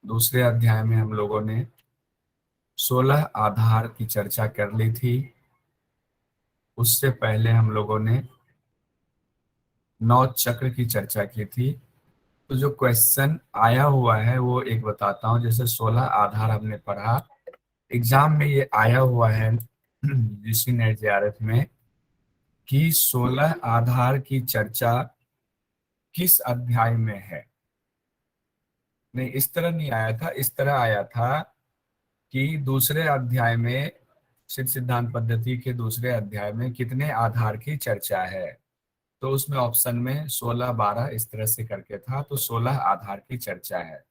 दूसरे अध्याय में हम लोगों ने 16 आधार की चर्चा कर ली थी। उससे पहले हम लोगों ने 9 चक्र की चर्चा की थी। तो जो क्वेश्चन आया हुआ है वो एक बताता हूँ। जैसे 16 आधार हमने पढ़ा, एग्जाम में ये आया हुआ है जीसी नेट जेआरएफ में कि 16 आधार की चर्चा किस अध्याय में है। नहीं, इस तरह नहीं आया था, इस तरह आया था कि दूसरे अध्याय में, सिद्ध सिद्धांत पद्धति के दूसरे अध्याय में कितने आधार की चर्चा है। तो उसमें ऑप्शन में 16 12 इस तरह से करके था, तो 16 आधार की चर्चा है।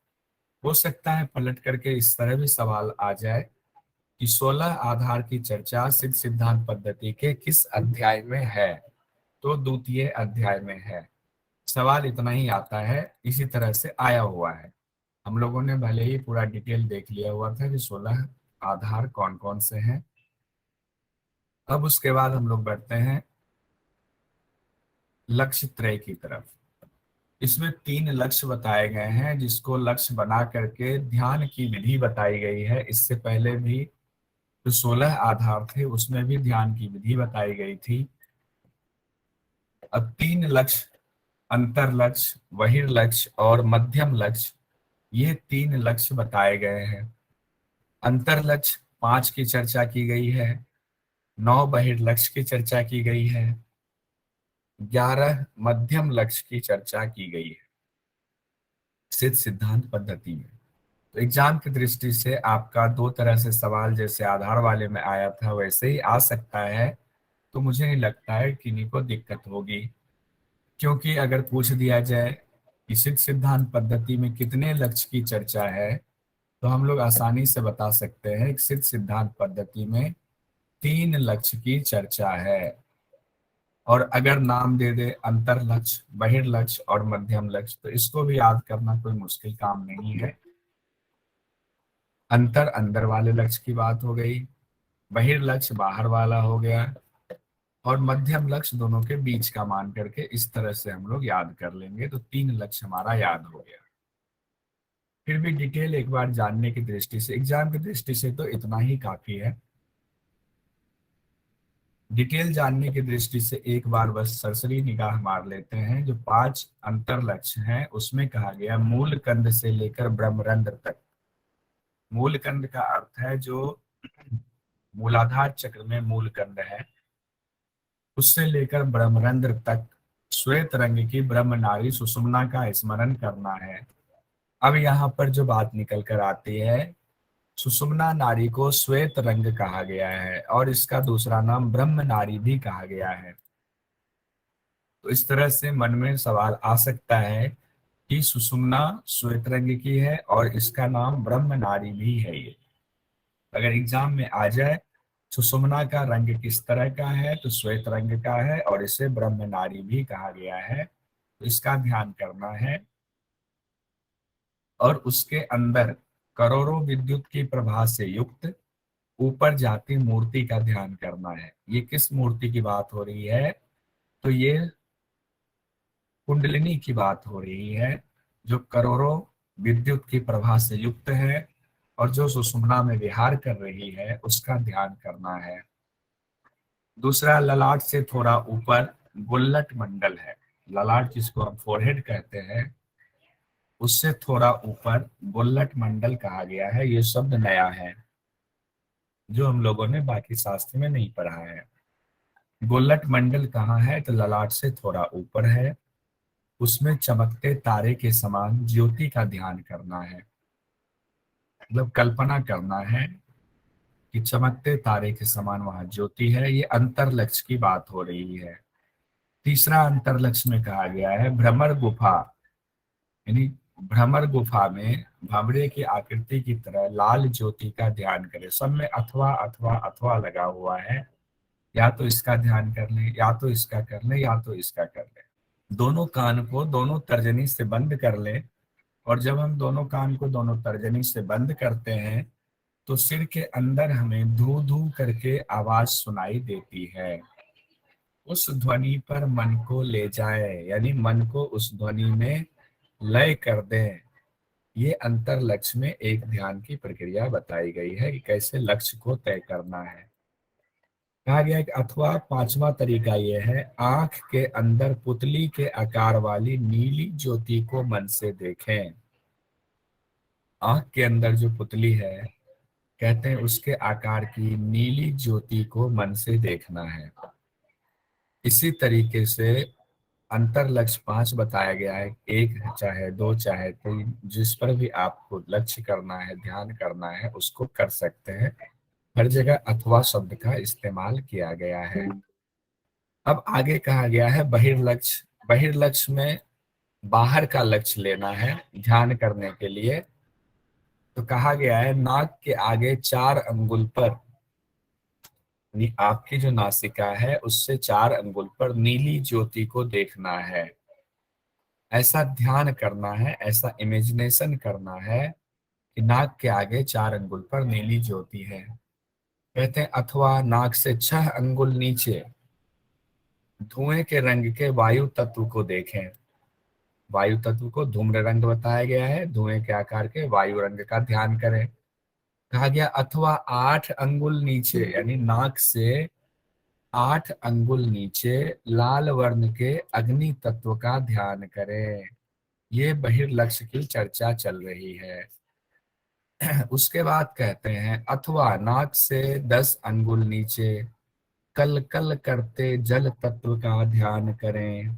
हो सकता है पलट करके इस तरह भी सवाल आ जाए कि 16 आधार की चर्चा सिद्ध सिद्धांत पद्धति के किस अध्याय में है। तो द्वितीय अध्याय में है। सवाल इतना ही आता है, इसी तरह से आया हुआ है। हम लोगों ने भले ही पूरा डिटेल देख लिया हुआ था कि 16 आधार कौन कौन से हैं। अब उसके बाद हम लोग बढ़ते हैं लक्ष्य त्रय की तरफ। इसमें 3 लक्ष्य बताए गए हैं, जिसको लक्ष्य बना करके ध्यान की विधि बताई गई है। इससे पहले भी जो 16 आधार थे उसमें भी ध्यान की विधि बताई गई थी। अब 3 लक्ष्य, अंतर लक्ष्य, बहिर्लक्ष्य और मध्यम लक्ष्य, ये 3 लक्ष्य बताए गए हैं। अंतर लक्ष्य 5 की चर्चा की गई है, 9 बहिर्लक्ष्य की चर्चा की गई है, 11 मध्यम लक्ष्य की चर्चा की गई है सिद्ध सिद्धांत पद्धति में। तो एग्जाम की दृष्टि से आपका 2 तरह से सवाल जैसे आधार वाले में आया था वैसे ही आ सकता है। तो मुझे नहीं लगता है कि किन्हीं को दिक्कत होगी, क्योंकि अगर पूछ दिया जाए कि सिद्ध सिद्धांत पद्धति में कितने लक्ष्य की चर्चा है, तो हम लोग आसानी से बता सकते हैं कि सिद्ध सिद्धांत पद्धति में 3 लक्ष्य की चर्चा है। और अगर नाम दे दे अंतर लक्ष्य, बहिर्लक्ष्य और मध्यम लक्ष्य, तो इसको भी याद करना कोई मुश्किल काम नहीं है। अंतर अंदर वाले लक्ष्य की बात हो गई, बहिर्लक्ष्य बाहर वाला हो गया, और मध्यम लक्ष्य दोनों के बीच का मान करके इस तरह से हम लोग याद कर लेंगे। तो 3 लक्ष्य हमारा याद हो गया। फिर भी डिटेल एक बार जानने की दृष्टि से, एग्जाम की दृष्टि से तो इतना ही काफी है। डिटेल जानने की दृष्टि से एक बार बस सरसरी निगाह मार लेते हैं। जो 5 अंतर लक्ष्य हैं उसमें कहा गया मूल कंद से लेकर ब्रह्मरंध्र तक। मूल कंद का अर्थ है जो मूलाधार चक्र में मूल कंद है, उससे लेकर ब्रह्मरंध्र तक श्वेत रंग की ब्रह्म नारी सुषुम्ना का स्मरण करना है। अब यहाँ पर जो बात निकल कर आती है, सुषुम्ना नारी को श्वेत रंग कहा गया है और इसका दूसरा नाम ब्रह्म नारी भी कहा गया है। तो इस तरह से मन में सवाल आ सकता है कि सुषुम्ना श्वेत रंग की है और इसका नाम ब्रह्म नारी भी है। ये अगर एग्जाम में आ जाए सुषुम्ना का रंग किस तरह का है, तो श्वेत रंग का है और इसे ब्रह्म नारी भी कहा गया है, तो इसका ध्यान करना है। और उसके अंदर करोड़ों विद्युत की प्रभा से युक्त ऊपर जाती मूर्ति का ध्यान करना है। ये किस मूर्ति की बात हो रही है, तो ये कुंडलिनी की बात हो रही है, जो करोड़ों विद्युत की प्रभा से युक्त है और जो सुषुम्ना में विहार कर रही है, उसका ध्यान करना है। दूसरा, ललाट से थोड़ा ऊपर गुल्लट मंडल है। ललाट जिसको हम फोरहेड कहते हैं, उससे थोड़ा ऊपर गुल्लट मंडल कहा गया है। ये शब्द नया है जो हम लोगों ने बाकी शास्त्र में नहीं पढ़ा है। गोलट मंडल कहाँ है, तो ललाट से थोड़ा ऊपर है। उसमें चमकते तारे के समान ज्योति का ध्यान करना है। मतलब कल्पना करना है कि चमकते तारे के समान वहां ज्योति है। ये अंतर लक्ष्य की बात हो रही है। तीसरा अंतर लक्ष्य में कहा गया है भ्रमर गुफा, यानी भ्रमर गुफा में भंवरे की आकृति की तरह लाल ज्योति का ध्यान करें। सब में अथवा अथवा अथवा लगा हुआ है, या तो इसका ध्यान कर लें, या तो इसका कर लें, या तो इसका कर लें। दोनों कान को दोनों तर्जनी से बंद कर लें, और जब हम दोनों कान को दोनों तर्जनी से बंद करते हैं तो सिर के अंदर हमें धू धू करके आवाज सुनाई देती है। उस ध्वनि पर मन को ले जाए, यानी मन को उस ध्वनि में लय कर दें। ये अंतर लक्ष्य में एक ध्यान की प्रक्रिया बताई गई है कि कैसे लक्ष्य को तय करना है। कहा गया है कि अथवा पांचवा तरीका ये है, आंख के अंदर पुतली के आकार वाली नीली ज्योति को मन से देखें। आंख के अंदर जो पुतली है, कहते हैं उसके आकार की नीली ज्योति को मन से देखना है। इसी तरीके से अंतर लक्ष्य 5 बताया गया है, एक चाहे दो चाहे तीन, जिस पर भी आपको लक्ष्य करना है, ध्यान करना है, उसको कर सकते हैं। हर जगह अथवा शब्द का इस्तेमाल किया गया है। अब आगे कहा गया है बहिर्लक्ष्य। बहिर्लक्ष्य में बाहर का लक्ष्य लेना है ध्यान करने के लिए। तो कहा गया है नाक के आगे 4 अंगुल पर, आपकी जो नासिका है उससे 4 अंगुल पर नीली ज्योति को देखना है। ऐसा ध्यान करना है, ऐसा इमेजिनेशन करना है कि नाक के आगे 4 अंगुल पर नीली ज्योति है। कहते हैं अथवा नाक से 6 अंगुल नीचे धुएं के रंग के वायु तत्व को देखें। वायु तत्व को धूम्र रंग बताया गया है, धुएं के आकार के वायु रंग का ध्यान करें। कहा गया अथवा 8 अंगुल नीचे, यानी नाक से 8 अंगुल नीचे लाल वर्ण के अग्नि तत्व का ध्यान करें। ये बहिर्लक्ष्य की चर्चा चल रही है। उसके बाद कहते हैं अथवा नाक से 10 अंगुल नीचे कल कल करते जल तत्व का ध्यान करें।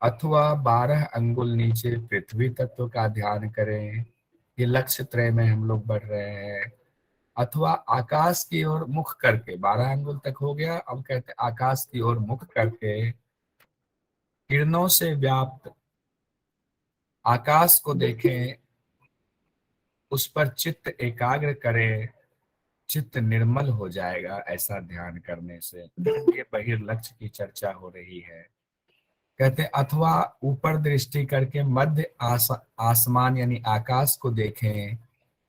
अथवा 12 अंगुल नीचे पृथ्वी तत्व का ध्यान करें। ये लक्ष्य त्रय में हम लोग बढ़ रहे हैं। अथवा आकाश की ओर मुख करके, 12 अंगुल तक हो गया, अब कहते हैं आकाश की ओर मुख करके किरणों से व्याप्त आकाश को देखें, उस पर चित्त एकाग्र करें, चित्त निर्मल हो जाएगा ऐसा ध्यान करने से। ये बहिर्लक्ष्य की चर्चा हो रही है। कहते हैं अथवा ऊपर दृष्टि करके मध्य आसमान यानी आकाश को देखें,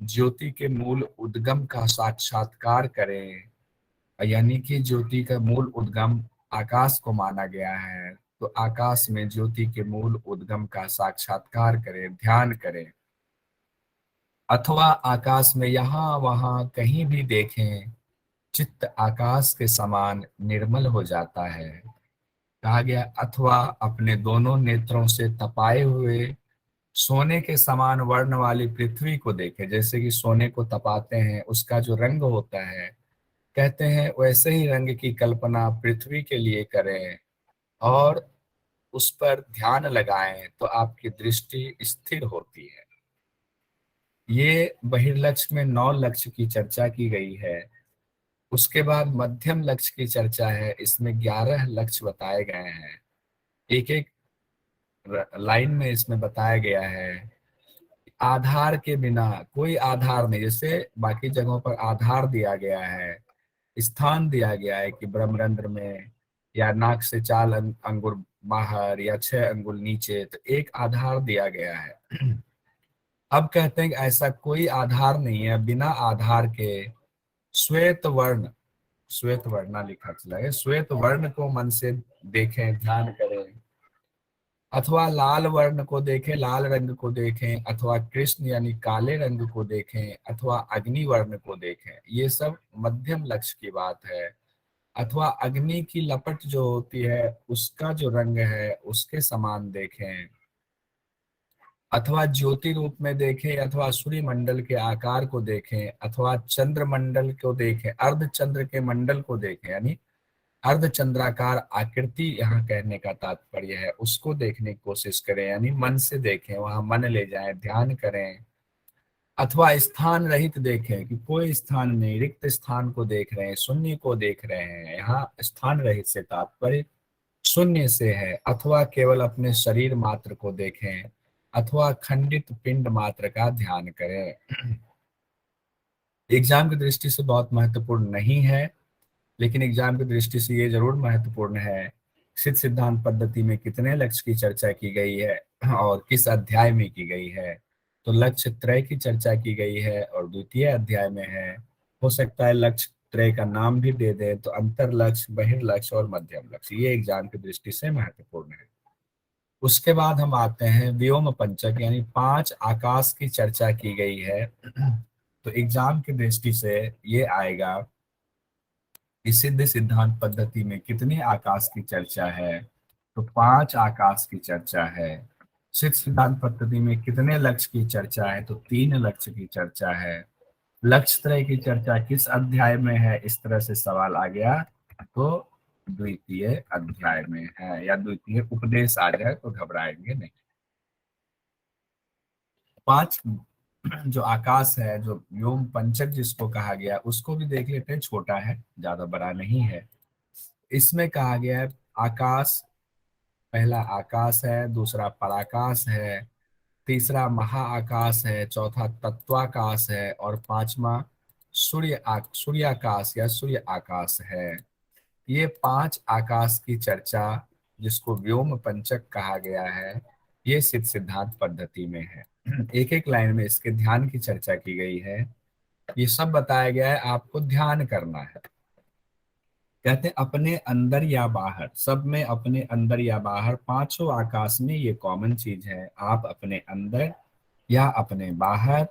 ज्योति के मूल उद्गम का साक्षात्कार करें। यानी कि ज्योति का मूल उद्गम आकाश को माना गया है, तो आकाश में ज्योति के मूल उद्गम का साक्षात्कार करें, ध्यान करें। अथवा आकाश में यहाँ वहां कहीं भी देखें, चित्त आकाश के समान निर्मल हो जाता है। कहा गया अथवा अपने दोनों नेत्रों से तपाए हुए सोने के समान वर्ण वाली पृथ्वी को देखे। जैसे कि सोने को तपाते हैं, उसका जो रंग होता है, कहते हैं वैसे ही रंग की कल्पना पृथ्वी के लिए करें और उस पर ध्यान लगाएं तो आपकी दृष्टि स्थिर होती है। ये बहिर्लक्ष्य में 9 लक्ष्य की चर्चा की गई है। उसके बाद मध्यम लक्ष्य की चर्चा है, इसमें 11 लक्ष्य बताए गए हैं। एक एक लाइन में इसमें बताया गया है। आधार के बिना, कोई आधार नहीं, जैसे बाकी जगहों पर आधार दिया गया है, स्थान दिया गया है कि ब्रह्मरंध्र में या नाक से 4 अंगुल बाहर या 6 अंगुल नीचे, तो एक आधार दिया गया है। अब कहते हैं कि ऐसा कोई आधार नहीं है, बिना आधार के श्वेत वर्ण, श्वेत वर्णा लिखा चला है, श्वेत वर्ण को मन से देखें, ध्यान करें। अथवा लाल वर्ण को देखें, लाल रंग को देखें, अथवा कृष्ण यानी काले रंग को देखें, अथवा अग्नि वर्ण को देखें। ये सब मध्यम लक्ष्य की बात है। अथवा अग्नि की लपट जो होती है उसका जो रंग है उसके समान देखें। अथवा ज्योति रूप में देखें, अथवा सूर्य मंडल के आकार को देखें, अथवा चंद्र मंडल को देखें, अर्ध चंद्र के मंडल को देखें, यानी अर्धचंद्राकार आकृति यहाँ कहने का तात्पर्य है, उसको देखने की कोशिश करें, यानी मन से देखें, वहां मन ले जाएं, ध्यान करें। अथवा स्थान रहित देखें कि कोई स्थान नहीं, रिक्त स्थान को देख रहे हैं, शून्य को देख रहे हैं। यहाँ स्थान रहित से तात्पर्य शून्य से है। अथवा केवल अपने शरीर मात्र को देखें, अथवा खंडित पिंड मात्र का ध्यान करें। एग्जाम की दृष्टि से बहुत महत्वपूर्ण नहीं है, लेकिन एग्जाम की दृष्टि से ये जरूर महत्वपूर्ण है। सिद्ध सिद्धांत पद्धति में कितने लक्ष्य की चर्चा की गई है और किस अध्याय में की गई है। तो लक्ष्य त्रय की चर्चा की गई है और द्वितीय अध्याय में है। हो सकता है लक्ष्य त्रय का नाम भी दे दे, तो अंतर लक्ष्य, बहिर्लक्ष्य और मध्यम लक्ष्य, ये एग्जाम की दृष्टि से महत्वपूर्ण है। उसके बाद हम आते हैं व्योम पंचक, यानी 5 आकाश की चर्चा की गई है। तो एग्जाम की दृष्टि से ये आएगा कि सिद्ध सिद्धांत पद्धति में कितने आकाश की चर्चा है, तो 5 आकाश की चर्चा है। सिद्ध सिद्धांत पद्धति में कितने लक्ष्य की चर्चा है, तो 3 लक्ष्य की चर्चा है। लक्ष्य त्रय की चर्चा किस अध्याय में है, इस तरह से सवाल आ गया तो द्वितीय अध्याय में है, या द्वितीय उपदेश आ जाए तो घबराएंगे नहीं। 5 जो आकाश है, जो व्योम पंचक जिसको कहा गया, उसको भी देख लेते हैं, छोटा है, ज्यादा बड़ा नहीं है। इसमें कहा गया है आकाश, पहला आकाश है, दूसरा पराकाश है, तीसरा महाआकाश है, चौथा तत्वाकाश है, और पांचवा सूर्याकाश या सूर्य आकाश है। ये 5 आकाश की चर्चा, जिसको व्योम पंचक कहा गया है, ये सिद्ध सिद्धांत पद्धति में है। एक एक लाइन में इसके ध्यान की चर्चा की गई है। ये सब बताया गया है, आपको ध्यान करना है। कहते हैं अपने अंदर या बाहर, सब में अपने अंदर या बाहर, पांचों आकाश में ये कॉमन चीज है। आप अपने अंदर या अपने बाहर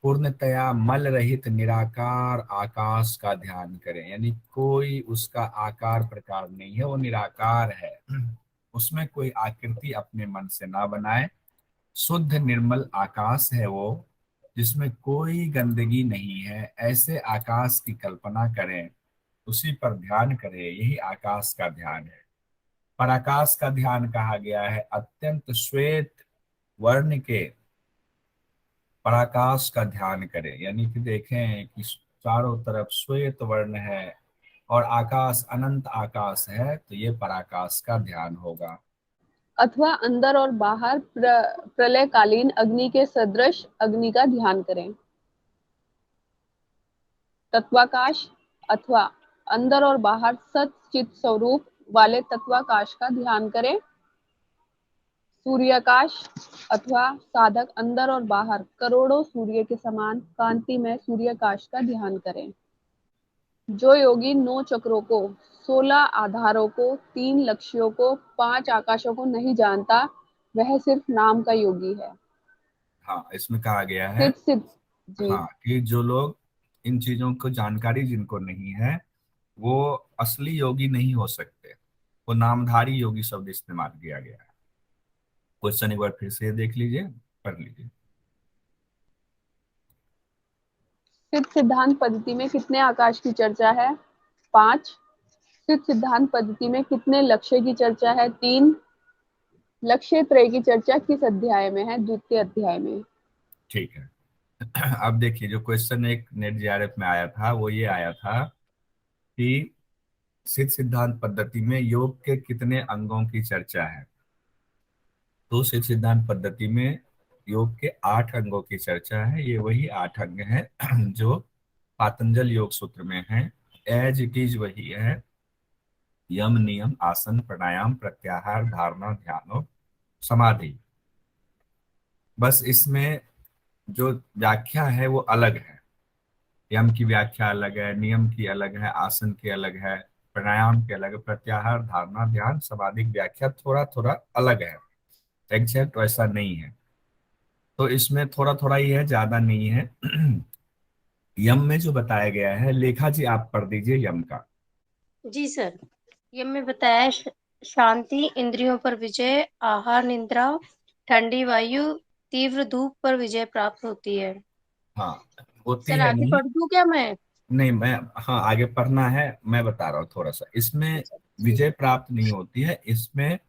पूर्णतया मल रहित निराकार आकाश का ध्यान करें, यानी कोई उसका आकार प्रकार नहीं है, वो निराकार है। उसमें कोई आकृति अपने मन से ना बनाए। शुद्ध निर्मल आकाश है वो, जिसमें कोई गंदगी नहीं है। ऐसे आकाश की कल्पना करें, उसी पर ध्यान करें, यही आकाश का ध्यान है। पराकाश का ध्यान कहा गया है अत्यंत श्वेत वर्ण के पराकाश का ध्यान करें, यानी कि देखें कि चारों तरफ श्वेत वर्ण है और आकाश अनंत आकाश है, तो ये पराकाश का ध्यान होगा। अथवा अंदर और बाहर प्रलयकालीन अग्नि के सदृश अग्नि का ध्यान करें। तत्वाकाश अथवा अंदर और बाहर सत चित स्वरूप वाले तत्वाकाश का ध्यान करें। सूर्याकाश अथवा साधक अंदर और बाहर करोड़ों सूर्य के समान कांति में सूर्याकाश का ध्यान करें। जो योगी 9 चक्रों को, 16 आधारों को, 3 लक्ष्यों को, 5 आकाशों को नहीं जानता, वह सिर्फ नाम का योगी है। हाँ, इसमें कहा गया है, सिद्ध सिद्ध जी। हाँ, कि जो लोग इन चीजों को जानकारी जिनको नहीं है, वो असली योगी नहीं हो सकते। वो नामधारी योगी शब्द इस्तेमाल किया गया है। क्वेश्चन एक बार फिर से देख लीजिए, पढ़ लीजिए। सिद्ध सिद्धांत पद्धति में कितने आकाश की चर्चा है? 5। सिद्ध सिद्धांत पद्धति में कितने लक्ष्य की चर्चा है? 3। लक्ष्य त्रय की चर्चा किस अध्याय में है? द्वितीय अध्याय में। ठीक है। अब देखिए, जो क्वेश्चन एक नेट जेआरएफ में आया था, वो ये आया था कि सिद्ध सिद्धांत पद्धति में योग के कितने अंगों की चर्चा है। तो सिद्ध सिद्धांत पद्धति में योग के 8 अंगों की चर्चा है। ये वही 8 अंग हैं जो पातंजल योग सूत्र में है। एज इट इज वही है, यम नियम आसन प्राणायाम प्रत्याहार धारणा ध्यान और समाधि। बस इसमें जो व्याख्या है वो अलग है। यम की व्याख्या अलग है, नियम की अलग है, आसन की अलग है, प्राणायाम की अलग है, प्रत्याहार धारणा ध्यान समाधि की व्याख्या थोड़ा थोड़ा अलग है, एग्जैक्ट वैसा नहीं है। तो इसमें थोड़ा थोड़ा ही है, ज्यादा नहीं है। यम में जो बताया गया है, लेखा जी आप पढ़ दीजिए यम का। जी सर। ये में बताया है, शांति, इंद्रियों पर विजय, आहार निद्रा, ठंडी वायु, तीव्र धूप पर विजय प्राप्त होती है। हाँ, होती सर है आगे नहीं, पढ़ दूं क्या मैं? नहीं मैं, हाँ आगे पढ़ना है, मैं बता रहा हूँ थोड़ा सा। इसमें अच्छा जी। विजय प्राप्त नहीं होती है। इसमें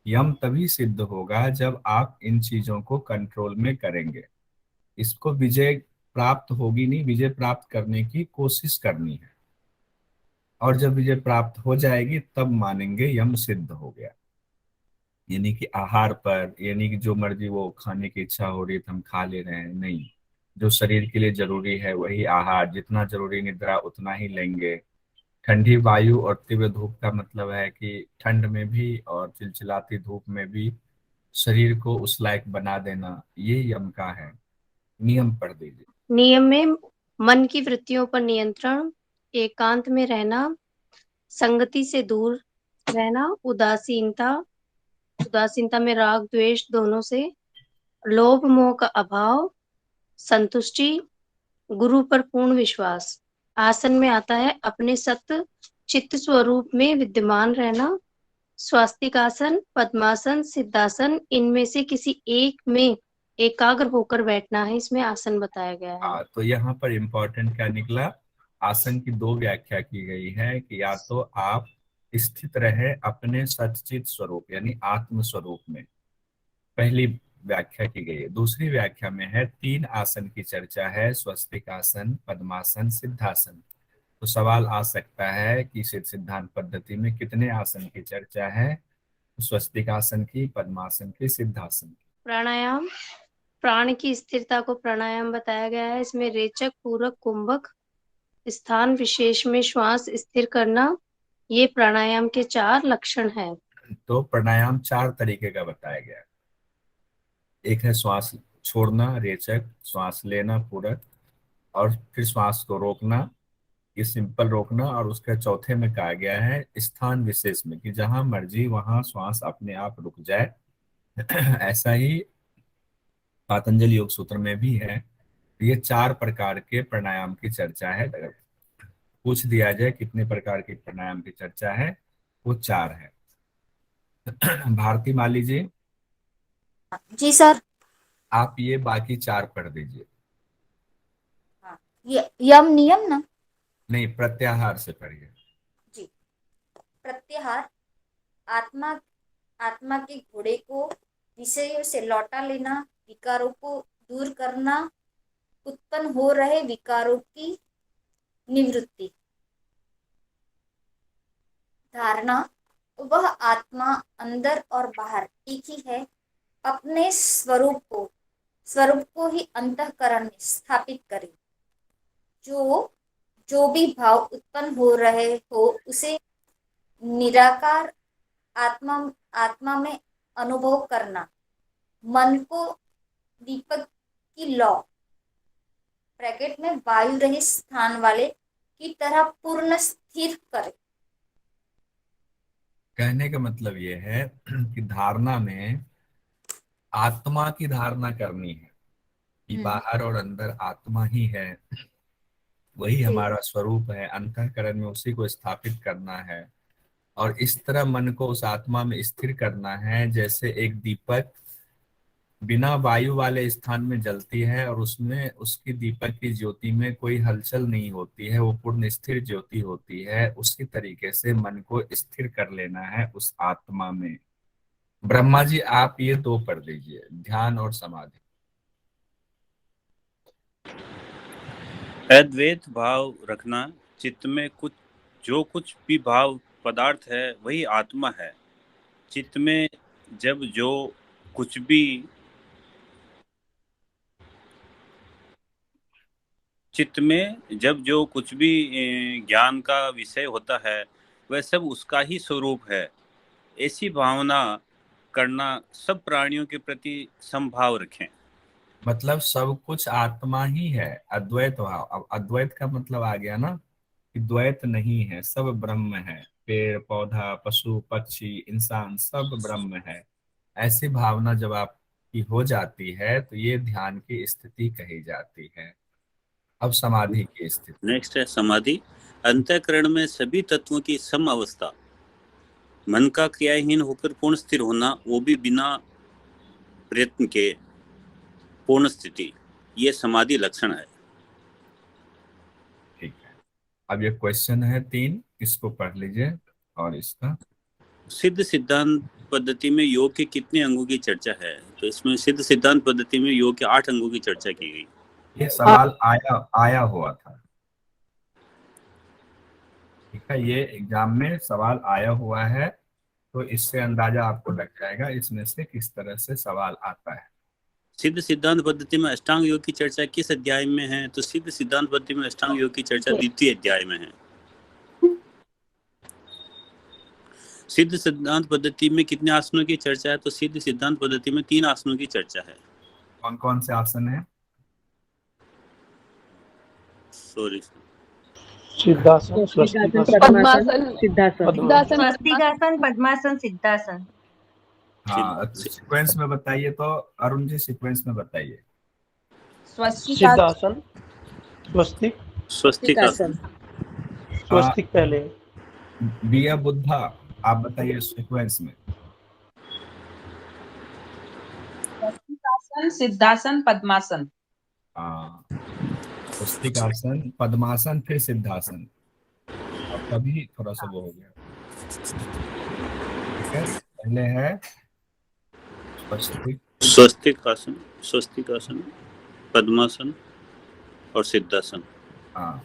यम तभी सिद्ध होगा जब आप इन चीजों को कंट्रोल में करेंगे। इसको विजय प्राप्त होगी नहीं, विजय प्राप्त करने की कोशिश करनी है। और जब विजय प्राप्त हो जाएगी तब मानेंगे यम सिद्ध हो गया। यानी कि आहार पर, यानी कि जो मर्जी वो खाने की इच्छा हो रही है तो हम खा ले रहे हैं, नहीं। जो शरीर के लिए जरूरी है वही आहार, जितना जरूरी निद्रा उतना ही लेंगे। ठंडी वायु और तीव्र धूप का मतलब है कि ठंड में भी और चिलचिलाती धूप में भी शरीर को उस लायक बना देना, ये यम का है। नियम पढ़ दीजिए। नियम में मन की वृत्तियों पर नियंत्रण, एकांत में रहना, संगति से दूर रहना, उदासीनता, उदासीनता में राग द्वेष दोनों से, लोभ मोह का अभाव, संतुष्टि, गुरु पर पूर्ण विश्वास। आसन में आता है अपने सत्य चित्त स्वरूप में विद्यमान रहना। स्वास्तिक आसन, पद्मासन, सिद्धासन, इनमें से किसी एक में एकाग्र होकर बैठना है, इसमें आसन बताया गया है। तो यहाँ पर इम्पोर्टेंट क्या निकला, आसन की दो व्याख्या की गई है कि या तो आप स्थित रहे अपने सच्चित स्वरूप यानी आत्म स्वरूप में, पहली व्याख्या की गई है। दूसरी व्याख्या में है 3 आसन की चर्चा है, स्वस्तिक आसन, पद्मासन, सिद्धासन। तो सवाल आ सकता है कि सिद्धांत पद्धति में कितने आसन की चर्चा है, स्वस्तिक आसन की, पद्मासन की, सिद्धासन की। प्राणायाम, प्राण की स्थिरता को प्राणायाम बताया गया है। इसमें रेचक, पूरक, कुंभक, स्थान विशेष में श्वास स्थिर करना, ये प्राणायाम के 4 लक्षण हैं। तो प्राणायाम 4 तरीके का बताया गया है। एक है श्वास छोड़ना, रेचक, श्वास लेना, पूरक, और फिर श्वास को रोकना, ये सिंपल रोकना, और उसके चौथे में कहा गया है स्थान विशेष में कि जहां मर्जी वहां श्वास अपने आप रुक जाए। ऐसा ही पातंजलि योग सूत्र में भी है। ये 4 प्रकार के प्राणायाम की चर्चा है। अगर पूछ दिया जाए कितने प्रकार के प्राणायाम की चर्चा है, वो 4 है। भारती माली जी, जी सर। आप ये बाकी 4 पढ़ दीजिए। यम नियम ना? नहीं, प्रत्याहार से पढ़िए। जी। प्रत्याहार, आत्मा आत्मा के घोड़े को विषयों से लौटा लेना, विकारों को दूर करना, उत्पन्न हो रहे विकारों की निवृत्ति। धारणा, वह आत्मा अंदर और बाहर एक ही है, अपने स्वरूप को ही अंतःकरण में स्थापित करे। जो भी भाव उत्पन्न हो रहे हो उसे निराकार आत्मा में अनुभव करना। मन को दीपक की लौ ब्रैकेट में वायु रहित स्थान वाले की तरह पूर्ण स्थिर करे। कहने का मतलब ये है कि धारणा में आत्मा की धारणा करनी है कि बाहर और अंदर आत्मा ही है, वही हमारा स्वरूप है, अंतःकरण में उसी को स्थापित करना है। और इस तरह मन को उस आत्मा में स्थिर करना है जैसे एक दीपक बिना वायु वाले स्थान में जलती है और उसमें उसकी दीपक की ज्योति में कोई हलचल नहीं होती है, वो पूर्ण स्थिर ज्योति होती है। उसी तरीके से मन को स्थिर कर लेना है उस आत्मा में। ब्रह्मा जी, आप ये 2 पढ़ लीजिए, ध्यान और समाधि। अद्वैत भाव रखना, चित्त में जो कुछ भी भाव पदार्थ है वही आत्मा है। चित्त में जब जो कुछ भी ज्ञान का विषय होता है वह सब उसका ही स्वरूप है। ऐसी भावना करना, सब प्राणियों के प्रति समभाव रखें। मतलब सब कुछ आत्मा ही है, अद्वैत भाव। अब अद्वैत का मतलब आ गया ना कि द्वैत नहीं है, सब ब्रह्म है। पेड़ पौधा, पशु पक्षी, इंसान सब ब्रह्म है। ऐसी भावना जब आपकी हो जाती है तो ये ध्यान की स्थिति कही जाती है। अब समाधि की स्थिति। नेक्स्ट है समाधि। अंतःकरण में सभी तत्वों की सम अवस्था, मन का क्रियाहीन होकर पूर्ण स्थिर होना, वो भी बिना प्रयत्न के पूर्ण स्थिति, ये समाधि लक्षण है। ठीक है, अब ये क्वेश्चन है 3, इसको पढ़ लीजिए। और इसका सिद्ध सिद्धांत पद्धति में योग के कितने अंगों की चर्चा है? तो इसमें सिद्ध सिद्धांत पद्धति में योग के 8 अंगों की चर्चा की गई। ये सवाल आया हुआ था, ठीक है, ये एग्जाम में सवाल आया हुआ है, तो इससे अंदाजा आपको लग जाएगा इसमें से किस तरह से सवाल आता है। सिद्ध सिद्धांत पद्धति में अष्टांग योग की चर्चा किस अध्याय में है? तो सिद्ध सिद्धांत पद्धति में अष्टांग योग की चर्चा 2य अध्याय में है। सिद्ध सिद्धांत पद्धति में कितने आसनों की चर्चा है? तो सिद्ध सिद्धांत पद्धति में 3 आसनों की चर्चा है। कौन कौन से आसन है? सिद्धासन, पद्मासन, स्वस्तिकासन, पद्मासन, सिद्धासन। हाँ, सीक्वेंस में बताइए तो अरुण जी, सीक्वेंस में बताइए। सिद्धासन, स्वस्तिक, स्वस्तिकासन, स्वस्तिक पहले। बिया बुद्धा, आप बताइए सीक्वेंस में। स्वस्तिकासन, सिद्धासन, पद्मासन। हाँ, स्वस्तिकासन, पद्मासन, फिर सिद्धासन। अब तभी थोड़ा सा वो हो गया। ठीक है, पहले है स्वस्तिकासन, स्वस्तिकासन, पद्मासन और सिद्धासन। हाँ,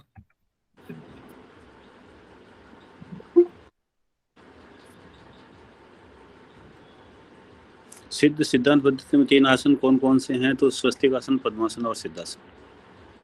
सिद्ध सिद्धांत पद्धति में 3 आसन कौन कौन से हैं? तो स्वस्तिकासन, पद्मासन और सिद्धासन।